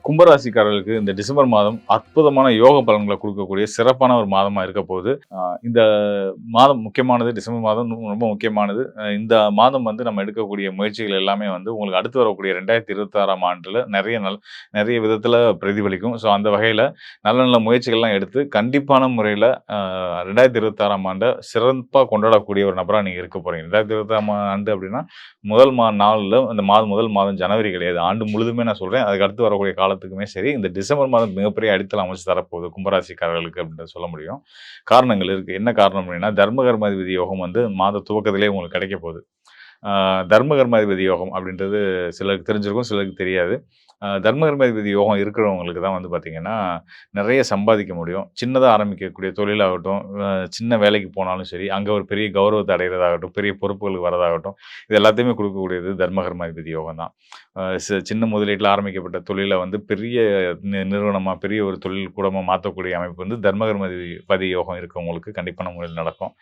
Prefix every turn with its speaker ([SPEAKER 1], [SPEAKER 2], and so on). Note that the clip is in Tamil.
[SPEAKER 1] கும்பராசிக்காரர்களுக்கு இந்த டிசம்பர் மாதம் அற்புதமான யோக பலன்களை கொடுக்கக்கூடிய சிறப்பான ஒரு மாதமா இருக்க போகுது. இந்த மாதம் முக்கியமானது. டிசம்பர் மாதம் ரொம்ப முக்கியமானது. இந்த மாதம் வந்து நம்ம எடுக்கக்கூடிய முயற்சிகள் எல்லாமே வந்து உங்களுக்கு அடுத்து வரக்கூடிய 2026ஆம் ஆண்டுல நிறைய விதத்துல பிரதிபலிக்கும். ஸோ அந்த வகையில நல்ல நல்ல முயற்சிகள்லாம் எடுத்து கண்டிப்பான முறையில 2026ஆம் ஆண்ட சிறப்பா கொண்டாடக்கூடிய ஒரு நபரா நீங்க இருக்க போறீங்க. 2026ஆம் ஆண்டு அப்படின்னா நாள்ல அந்த முதல் மாதம் ஜனவரி கிடையாது. ஆண்டு முழுதுமே நான் சொல்றேன். அதுக்கு அடுத்து வரக்கூடிய காலத்துக்குமே சரி, இந்த டிசம்பர் மாதம் மிகப்பெரிய அடித்தளம் அமைச்சு தரப்போகுது கும்பராசிக்காரர்களுக்கு அப்படின்றத சொல்ல முடியும். காரணங்கள் இருக்கு. என்ன காரணம் அப்படின்னா, தர்மகர்மாதிபதி யோகம் வந்து மாத துவக்கத்திலேயே உங்களுக்கு கிடைக்க போகுது. தர்மகர்மாதிபதி யோகம் அப்படின்றது சிலருக்கு தெரிஞ்சிருக்கும், சிலருக்கு தெரியாது. தர்மகர்மாதிபதி யோகம் இருக்கிறவங்களுக்கு தான் வந்து பார்த்தீங்கன்னா, நிறைய சம்பாதிக்க முடியும். சின்னதா ஆரம்பிக்கக்கூடிய தொழிலாகட்டும், சின்ன வேலைக்கு போனாலும் சரி, அங்க ஒரு பெரிய கௌரவத்த அடையிறதாகட்டும், பெரிய பொறுப்புகளுக்கு வரதாகட்டும், இது எல்லாத்தையுமே கொடுக்கக்கூடியது தர்மகர்மாதிபதி யோகம் தான். சின்ன முதலீட்டில ஆரம்பிக்கப்பட்ட தொழில வந்து பெரிய நிறுவனமா, பெரிய ஒரு தொழில் கூடமா மாத்தக்கூடிய அமைப்பு வந்து தர்மகர்மாதிபதி யோகம் இருக்கவங்களுக்கு கண்டிப்பான முறையில் நடக்கும்.